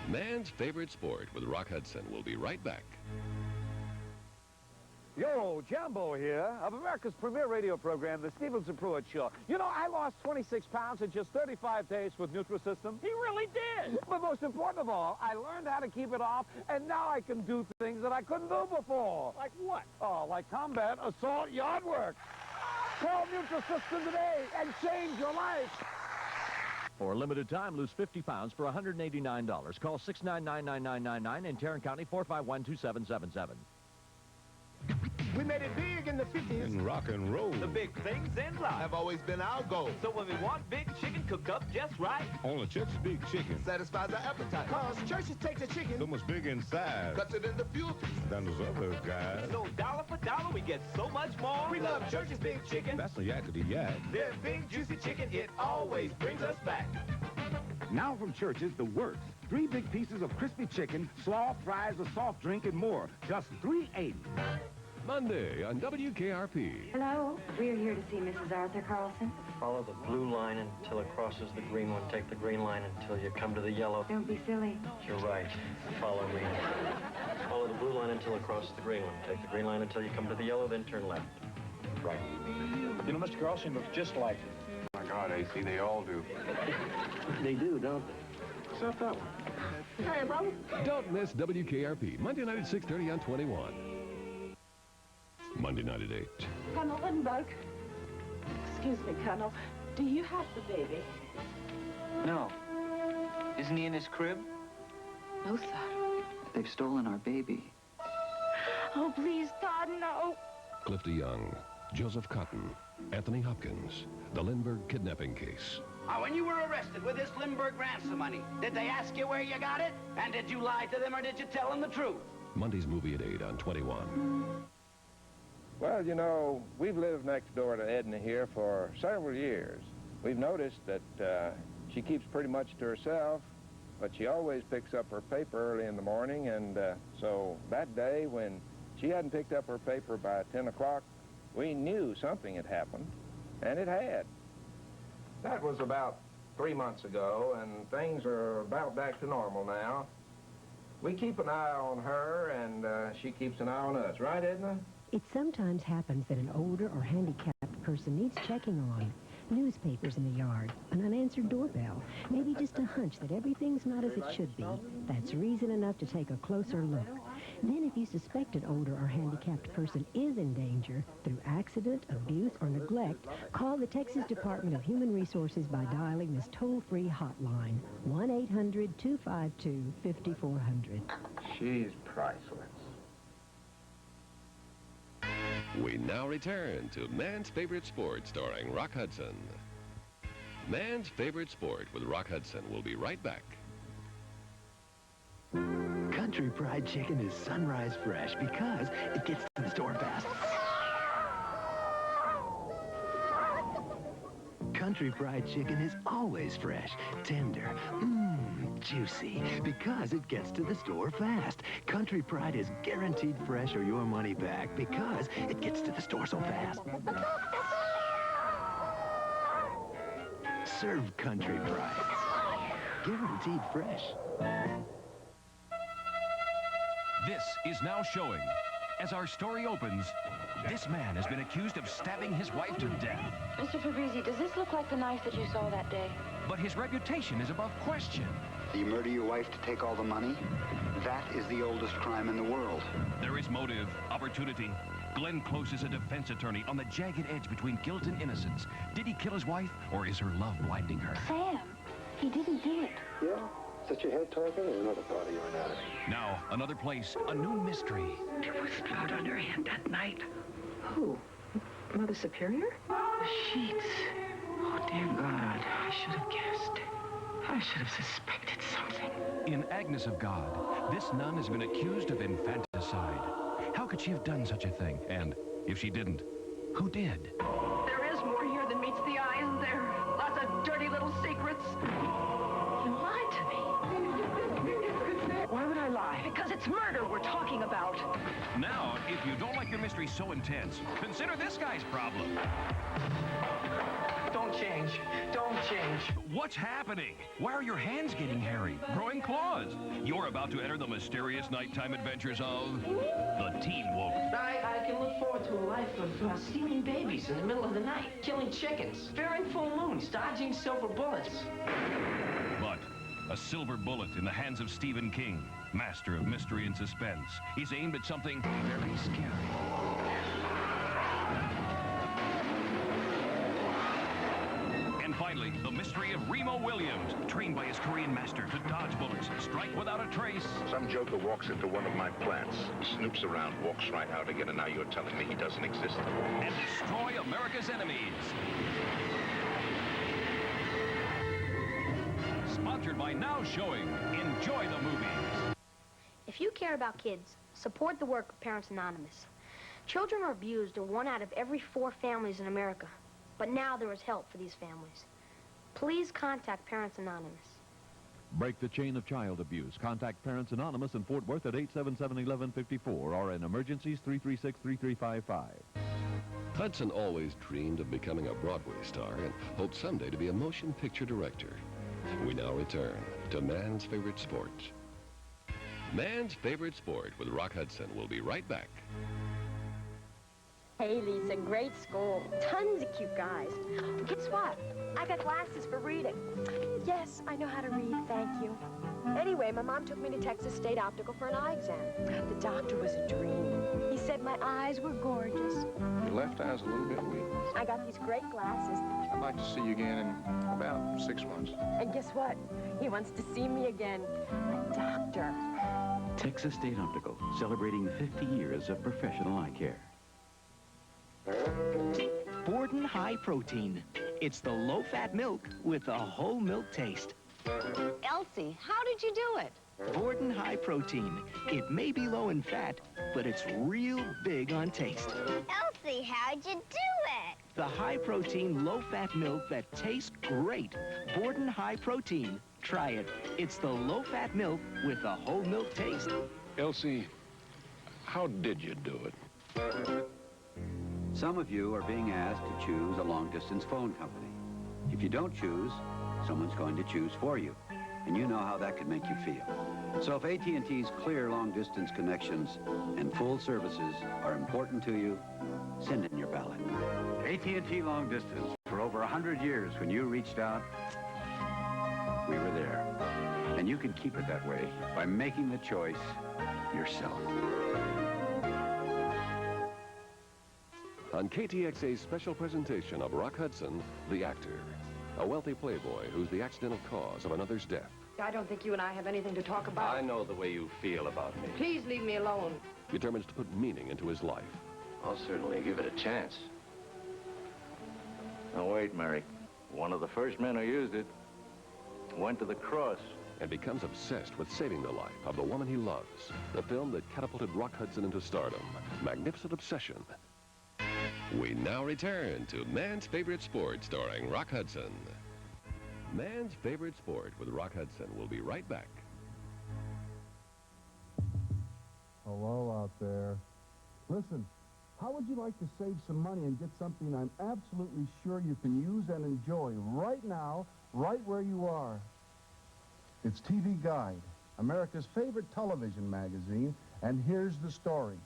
Man's Favorite Sport with Rock Hudson. We'll be right back. Yo, Jumbo here, of America's premier radio program, The Stevens and Pruitt Show. You know, I lost 26 pounds in just 35 days with Nutrisystem. He really did. But most important of all, I learned how to keep it off, and now I can do things that I couldn't do before. Like what? Oh, like combat assault yard work. Call Nutrisystem today and change your life. For a limited time, lose 50 pounds for $189. Call 699-9999 in Tarrant County, 451-2777. We made it big in the 50s. And rock and roll. The big things in life Have always been our goal. So when we want big chicken cooked up just right, Only Church's Big Chicken. Satisfies our appetite. Cause Church's takes a chicken, So much big inside cuts it into fewer pieces. than those other guys. so dollar for dollar we get so much more. We love Church's big chicken. That's a yakety yak. Their big juicy chicken, it always brings us back. Now from Church's, the works. 3 big pieces of crispy chicken, slaw, fries, a soft drink, and more. Just $3.80. Monday on WKRP. Hello, we're here to see Mrs. Arthur Carlson. Follow the blue line until it crosses the green one. Take the green line until you come to the yellow. Don't be silly. You're right. Follow me. Follow the blue line until it crosses the green one. Take the green line until you come to the yellow, then turn left. Right. You know, Mr. Carlson looks just like him. Oh my God, AC, they all do. They do, don't they? Shut up. Hey, brother. Don't miss WKRP. Monday night at 6:30 on 21. Monday night at 8. Colonel Lindbergh. Excuse me, Colonel. Do you have the baby? No. Isn't he in his crib? No, sir. They've stolen our baby. Oh, please, God, no. Clifton Young, Joseph Cotton, Anthony Hopkins, the Lindbergh kidnapping case. When you were arrested with this Lindbergh ransom money, did they ask you where you got it? And did you lie to them or did you tell them the truth? Monday's movie at 8 on 21. Well, you know, we've lived next door to Edna here for several years. We've noticed that she keeps pretty much to herself, but she always picks up her paper early in the morning, and so that day when she hadn't picked up her paper by 10 o'clock, we knew something had happened, and it had. That was about 3 months ago, and things are about back to normal now. We keep an eye on her, and she keeps an eye on us. Right, Edna? It sometimes happens that an older or handicapped person needs checking on. Newspapers in the yard, an unanswered doorbell, maybe just a hunch that everything's not as it should be. That's reason enough to take a closer look. Then if you suspect an older or handicapped person is in danger through accident, abuse, or neglect, call the Texas Department of Human Resources by dialing this toll-free hotline, 1-800-252-5400. She's priceless. We now return to Man's Favorite Sport, starring Rock Hudson. Man's Favorite Sport with Rock Hudson. We'll be right back. Country Fried Chicken is sunrise fresh because it gets to the store fast. Country Fried Chicken is always fresh, tender, juicy, because it gets to the store fast. Country Fried is guaranteed fresh or your money back because it gets to the store so fast. Serve Country Fried. Guaranteed fresh. This is now showing. As our story opens, this man has been accused of stabbing his wife to death. Mr. Fabrizi, does this look like the knife that you saw that day? But his reputation is above question. You murder your wife to take all the money? That is the oldest crime in the world. There is motive, opportunity. Glenn Close is a defense attorney on the jagged edge between guilt and innocence. Did he kill his wife, or is her love blinding her? Sam, he didn't do it. Yeah? Is that your head talking or another part of your anatomy? Now, another place, a new mystery. There was blood on her hand that night. Who? Mother Superior? The sheets. Oh, dear God. I should have guessed. I should have suspected something. In Agnes of God, this nun has been accused of infanticide. How could she have done such a thing? And if she didn't, who did? There is more here than meets the eye, isn't there? Lots of dirty little secrets. You lied to me. Why would I lie? Because it's murder we're talking about. Now, if you don't like your mystery so intense, consider this guy's problem. Don't change. Don't change. What's happening? Why are your hands getting hairy? Growing claws? You're about to enter the mysterious nighttime adventures of the Teen Wolf. I can look forward to a life of stealing babies in the middle of the night, killing chickens, fearing full moons, dodging silver bullets. But a silver bullet in the hands of Stephen King, master of mystery and suspense, is aimed at something very scary. And finally, the mystery of Remo Williams, trained by his Korean master to dodge bullets, strike without a trace. Some joker walks into one of my plants, snoops around, walks right out again, and now you're telling me he doesn't exist. And destroy America's enemies. Sponsored by Now Showing. Enjoy the movies. If you care about kids, support the work of Parents Anonymous. Children are abused in 1 out of every 4 families in America. But now there is help for these families. Please contact Parents Anonymous. Break the chain of child abuse. Contact Parents Anonymous in Fort Worth at 877-1154 or in emergencies 336-3355. Hudson always dreamed of becoming a Broadway star and hoped someday to be a motion picture director. We now return to Man's Favorite Sport. Man's Favorite Sport with Rock Hudson. We'll be right back. Hey, Lisa, great school. Tons of cute guys. Guess what? I got glasses for reading. Yes, I know how to read, thank you. Anyway, my mom took me to Texas State Optical for an eye exam. The doctor was a dream. He said my eyes were gorgeous. Your left eye's a little bit weak. I got these great glasses. I'd like to see you again in about 6 months. And guess what? He wants to see me again. A doctor. Texas State Optical, celebrating 50 years of professional eye care. Borden High Protein. It's the low-fat milk with a whole milk taste. Elsie, how did you do it? Borden High Protein. It may be low in fat, but it's real big on taste. Elsie, how'd you do it? The high-protein, low-fat milk that tastes great. Borden High Protein. Try it. It's the low-fat milk with a whole milk taste. Elsie, how did you do it? Some of you are being asked to choose a long-distance phone company. If you don't choose, someone's going to choose for you. And you know how that could make you feel. So if AT&T's clear long-distance connections and full services are important to you, send in your ballot. AT&T Long Distance. For over 100 years, when you reached out, we were there. And you can keep it that way by making the choice yourself. On KTXA's special presentation of Rock Hudson, the actor, a wealthy playboy who's the accidental cause of another's death. I don't think you and I have anything to talk about. I know the way you feel about me. Please leave me alone. Determines to put meaning into his life. I'll certainly give it a chance. Now wait, Mary. One of the first men who used it went to the cross. And becomes obsessed with saving the life of the woman he loves. The film that catapulted Rock Hudson into stardom. Magnificent Obsession. We now return to Man's Favorite Sport, starring Rock Hudson. Man's Favorite Sport with Rock Hudson. We'll be right back. Hello out there. Listen, how would you like to save some money and get something I'm absolutely sure you can use and enjoy right now, right where you are? It's TV Guide, America's favorite television magazine, and here's the story.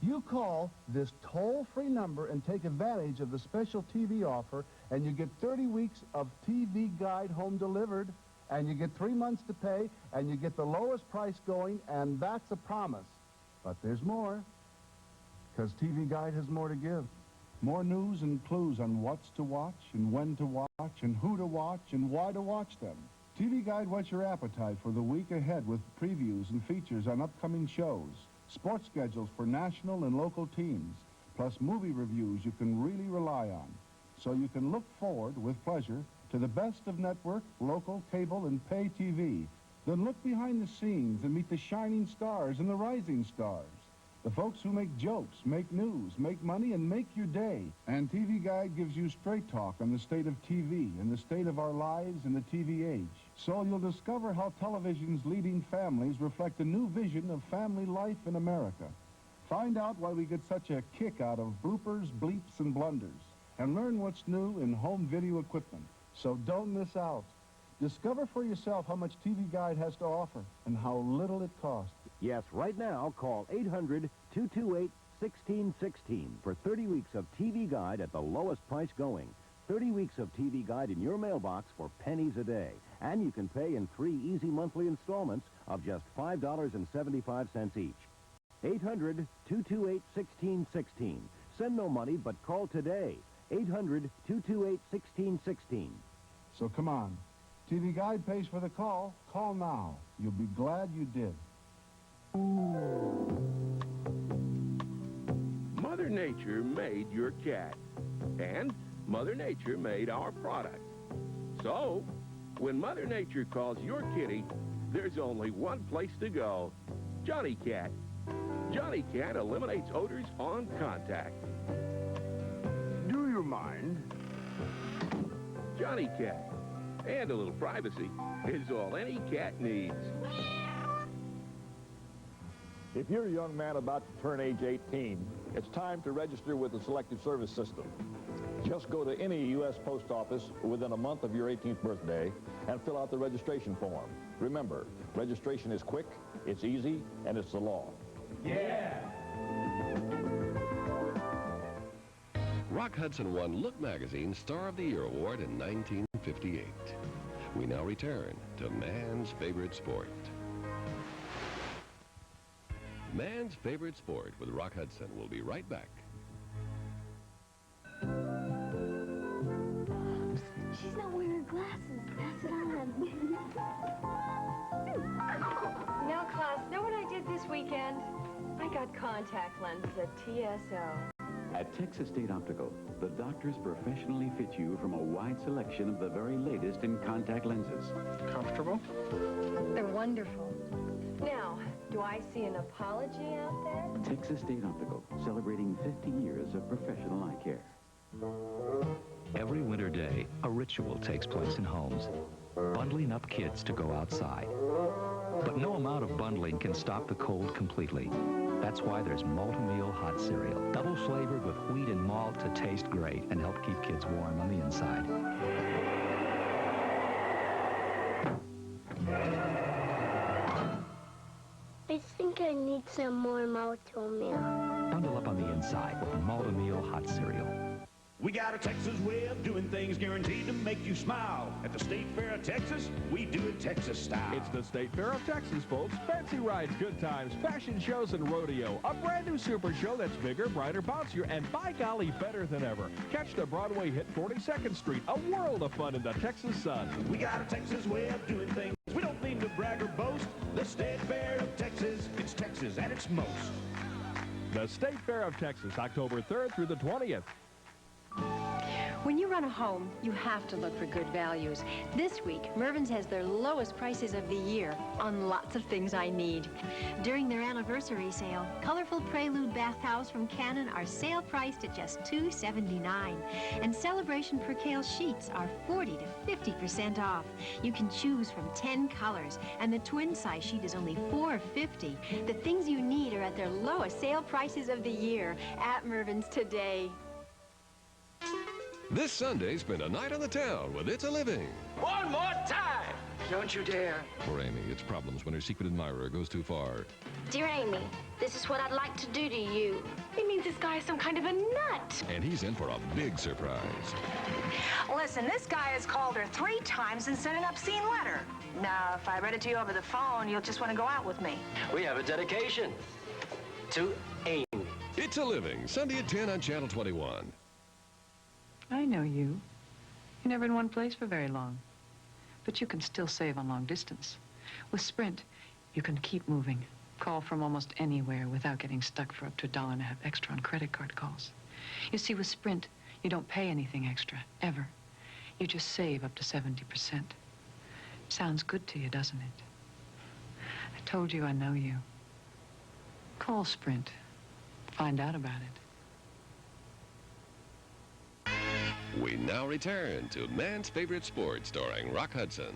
You call this toll-free number and take advantage of the special TV offer, and you get 30 weeks of TV Guide home delivered, and you get 3 months to pay, and you get the lowest price going, and that's a promise. But there's more, because TV Guide has more to give. More news and clues on what's to watch, and when to watch, and who to watch, and why to watch them. TV Guide whets your appetite for the week ahead with previews and features on upcoming shows. Sports schedules for national and local teams, plus movie reviews you can really rely on. So you can look forward with pleasure to the best of network, local, cable, and pay TV. Then look behind the scenes and meet the shining stars and the rising stars. The folks who make jokes, make news, make money, and make your day. And TV Guide gives you straight talk on the state of TV and the state of our lives in the TV age. So you'll discover how television's leading families reflect a new vision of family life in America. Find out why we get such a kick out of bloopers, bleeps, and blunders. And learn what's new in home video equipment. So don't miss out. Discover for yourself how much TV Guide has to offer and how little it costs. Yes, right now, call 800-228-1616 for 30 weeks of TV Guide at the lowest price going. 30 weeks of TV Guide in your mailbox for pennies a day. And you can pay in 3 easy monthly installments of just $5.75 each. 800-228-1616. Send no money, but call today. 800-228-1616. So come on. TV Guide pays for the call. Call now. You'll be glad you did. Mother Nature made your cat, and Mother Nature made our product. So, when Mother Nature calls your kitty, there's only one place to go. Johnny Cat. Johnny Cat eliminates odors on contact. Do you mind? Johnny Cat. And a little privacy is all any cat needs. If you're a young man about to turn age 18, it's time to register with the Selective Service System. Just go to any U.S. post office within a month of your 18th birthday and fill out the registration form. Remember, registration is quick, it's easy, and it's the law. Yeah! Rock Hudson won Look Magazine's Star of the Year Award in 1958. We now return to man's favorite sport. Man's favorite sport with Rock Hudson. We'll be right back. She's not wearing glasses. Pass it on. Now, class, know what I did this weekend? I got contact lenses at TSO. At Texas State Optical, the doctors professionally fit you from a wide selection of the very latest in contact lenses. Comfortable? They're wonderful. Now, do I see an apology out there? Texas State Optical, celebrating 50 years of professional eye care. Every winter day, a ritual takes place in homes, bundling up kids to go outside. But no amount of bundling can stop the cold completely. That's why there's Malt-O-Meal hot cereal, double flavored with wheat and malt to taste great and help keep kids warm on the inside. I think I need some more Malt-O-Meal. Bundle up on the inside with Malt-O-Meal hot cereal. We got a Texas way of doing things guaranteed to make you smile. At the State Fair of Texas, we do it Texas style. It's the State Fair of Texas, folks. Fancy rides, good times, fashion shows, and rodeo. A brand new super show that's bigger, brighter, bouncier, and by golly, better than ever. Catch the Broadway hit 42nd Street. A world of fun in the Texas sun. We got a Texas way of doing things. We don't mean to brag or boast. The State Fair of Texas, it's Texas at its most. The State Fair of Texas, October 3rd through the 20th. When you run a home, you have to look for good values. This week, Mervyn's has their lowest prices of the year on lots of things I need. During their anniversary sale, colorful Prelude bath towels from Canon are sale priced at just $2.79. And Celebration Percale sheets are 40 to 50% off. You can choose from 10 colors, and the twin size sheet is only $4.50. The things you need are at their lowest sale prices of the year at Mervyn's today. This Sunday, spend a night on the town with It's a Living. One more time! Don't you dare. For Amy, it's problems when her secret admirer goes too far. Dear Amy, this is what I'd like to do to you. It means this guy is some kind of a nut. And he's in for a big surprise. Listen, this guy has called her 3 times and sent an obscene letter. Now, if I read it to you over the phone, you'll just want to go out with me. We have a dedication to Amy. It's a Living, Sunday at 10 on Channel 21. I know you. You're never in one place for very long. But you can still save on long distance. With Sprint, you can keep moving. Call from almost anywhere without getting stuck for up to $1.50 extra on credit card calls. You see, with Sprint, you don't pay anything extra, ever. You just save up to 70%. Sounds good to you, doesn't it? I told you I know you. Call Sprint. Find out about it. We now return to Man's Favorite Sport, starring Rock Hudson.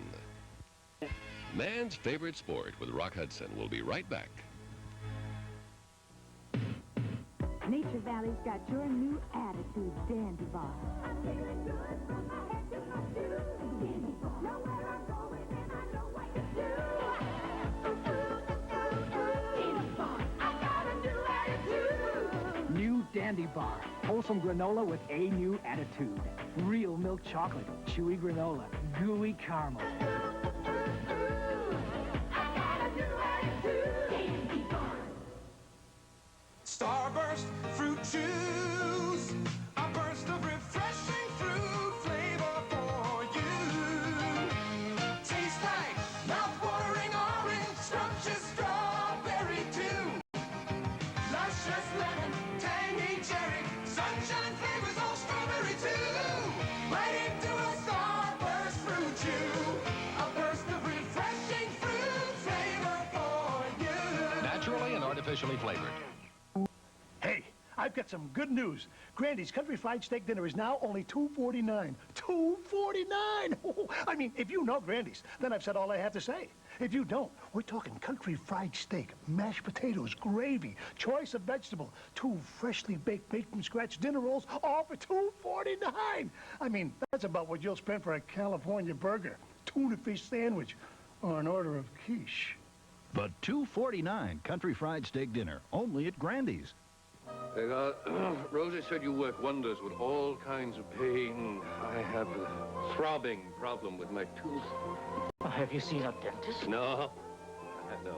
Man's Favorite Sport with Rock Hudson. We'll be right back. Nature Valley's got your new attitude, Dandy Bar. I'm feeling good from my head to my shoes. Dandy Bar. Know where I'm going and I know what to do. Dandy Bar. I got a new attitude. New Dandy Bar. Wholesome granola with a new attitude. Real milk chocolate, chewy granola, gooey caramel. Starburst fruit juice, a burst of refreshing fruit flavor for you. Tastes like mouth-watering orange, scrumptious strawberry too. Luscious lemon, tangy cherry, sunshine flavors all strawberry too. Right into a Starburst fruit chew, a burst of refreshing fruit flavor for you. Naturally and artificially flavored. Hey, I've got some good news. Grandy's Country Fried Steak Dinner is now only $2.49. $2.49! Oh, I mean, if you know Grandy's, then I've said all I have to say. If you don't, we're talking country fried steak, mashed potatoes, gravy, choice of vegetable, 2 freshly baked from-scratch dinner rolls, all for $2.49. I mean, that's about what you'll spend for a California burger, tuna fish sandwich, or an order of quiche. But $2.49 Country Fried Steak Dinner, only at Grandy's. Rosie said you work wonders with all kinds of pain. I have a throbbing problem with my tooth. Have you seen a dentist? No. No.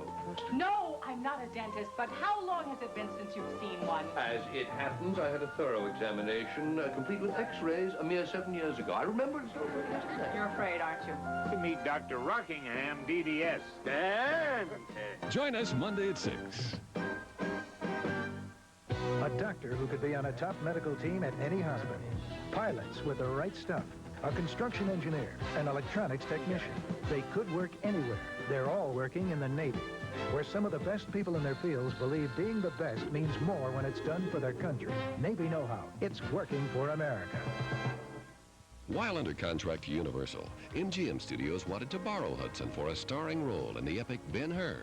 No, I'm not a dentist, but how long has it been since you've seen one? As it happens, I had a thorough examination, complete with x-rays, a mere 7 years ago. I remember it so well yesterday. You're afraid, aren't you? Meet Dr. Rockingham, DDS. And... Join us Monday at 6. A doctor who could be on a top medical team at any hospital. Pilots with the right stuff. A construction engineer, an electronics technician. They could work anywhere. They're all working in the Navy, where some of the best people in their fields believe being the best means more when it's done for their country. Navy know-how. It's working for America. While under contract to Universal, MGM Studios wanted to borrow Hudson for a starring role in the epic Ben-Hur.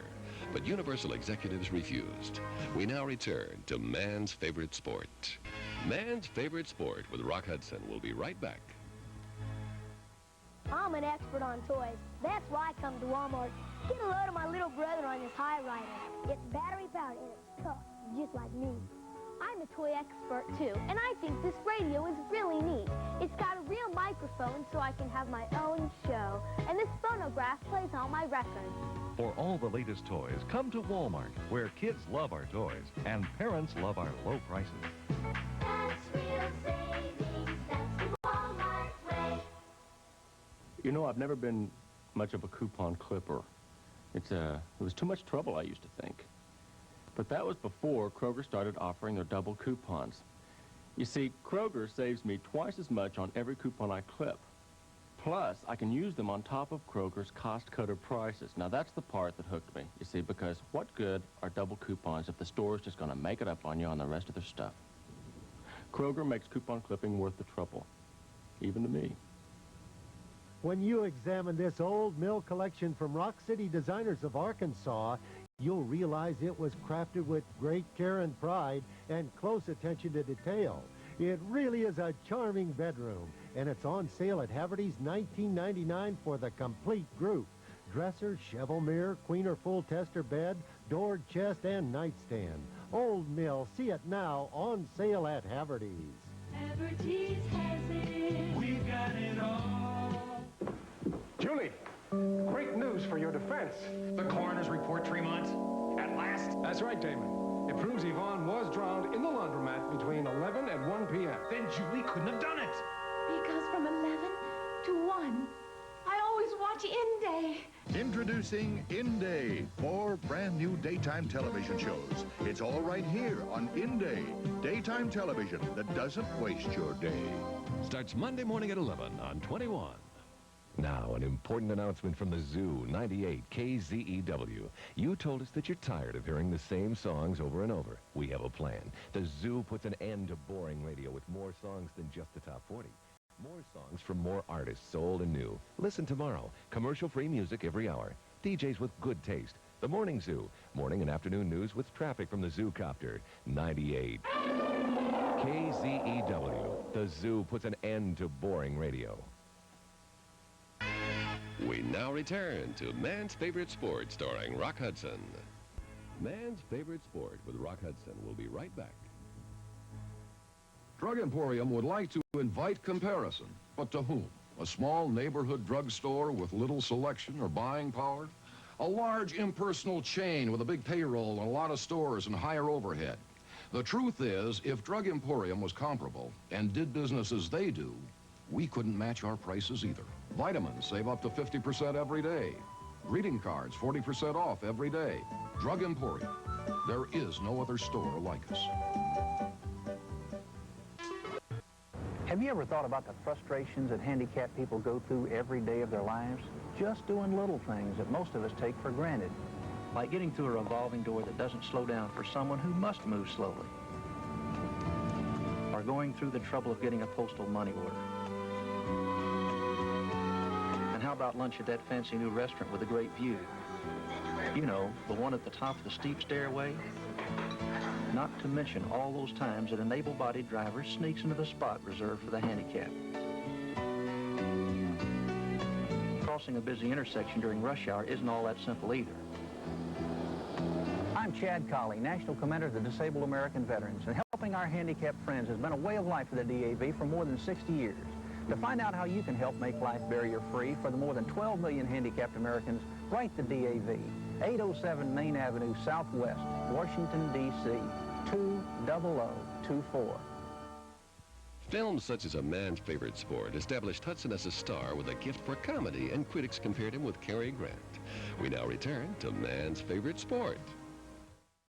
But Universal executives refused. We now return to Man's Favorite Sport. Man's Favorite Sport with Rock Hudson. We'll be right back. I'm an expert on toys. That's why I come to Walmart. Get a load of my little brother on this high rider. It's battery-powered and it's tough, just like me. I'm a toy expert, too, and I think this radio is really neat. It's got a real microphone so I can have my own show, and this phonograph plays all my records. For all the latest toys, come to Walmart, where kids love our toys and parents love our low prices. That's real savings. That's the Walmart way. You know, I've never been much of a coupon clipper. It was too much trouble, I used to think. But that was before Kroger started offering their double coupons. You see, Kroger saves me twice as much on every coupon I clip. Plus, I can use them on top of Kroger's cost-cutter prices. Now, that's the part that hooked me, you see, because what good are double coupons if the store's just going to make it up on you on the rest of their stuff? Kroger makes coupon clipping worth the trouble, even to me. When you examine this old mill collection from Rock City Designers of Arkansas, you'll realize it was crafted with great care and pride and close attention to detail. It really is a charming bedroom, and it's on sale at Haverty's $19.99 for the complete group. Dresser, cheval mirror, queen or full tester bed, doored chest, and nightstand. Old Mill, see it now, on sale at Haverty's. Haverty's has it. We've got it all. Julie, great news for your defense. The coroner's report, Tremont. At last. That's right, Damon. It proves Yvonne was drowned in the laundromat between 11 and 1 p.m. Then Julie couldn't have done it. Because from 11 to 1, I always watch In Day. Introducing In Day, 4 brand new daytime television shows. It's all right here on In Day, daytime television that doesn't waste your day. Starts Monday morning at 11 on 21. Now, an important announcement from the Zoo, 98 KZEW. You told us that you're tired of hearing the same songs over and over. We have a plan. The Zoo puts an end to boring radio with more songs than just the top 40. More songs from more artists, old and new. Listen tomorrow. Commercial-free music every hour. DJs with good taste. The Morning Zoo, morning and afternoon news with traffic from the Zoocopter. 98 KZEW. The Zoo puts an end to boring radio. We now return to Man's Favorite Sport, starring Rock Hudson. Man's Favorite Sport with Rock Hudson. We'll be right back. Drug Emporium would like to invite comparison, but to whom? A small neighborhood drugstore with little selection or buying power? A large impersonal chain with a big payroll and a lot of stores and higher overhead? The truth is, if Drug Emporium was comparable and did business as they do, we couldn't match our prices either. Vitamins save up to 50% every day. Greeting cards 40% off every day. Drug Emporium. There is no other store like us. Have you ever thought about the frustrations that handicapped people go through every day of their lives? Just doing little things that most of us take for granted. Like getting through a revolving door that doesn't slow down for someone who must move slowly. Or going through the trouble of getting a postal money order. And how about lunch at that fancy new restaurant with a great view? You know, the one at the top of the steep stairway? Not to mention all those times that an able-bodied driver sneaks into the spot reserved for the handicapped. Crossing a busy intersection during rush hour isn't all that simple either. I'm Chad Colley, National Commander of the Disabled American Veterans, and helping our handicapped friends has been a way of life for the DAV for more than 60 years. To find out how you can help make life barrier-free for the more than 12 million handicapped Americans, write the DAV, 807 Main Avenue Southwest, Washington, D.C., 20024. Films such as A Man's Favorite Sport established Hudson as a star with a gift for comedy, and critics compared him with Cary Grant. We now return to Man's Favorite Sport.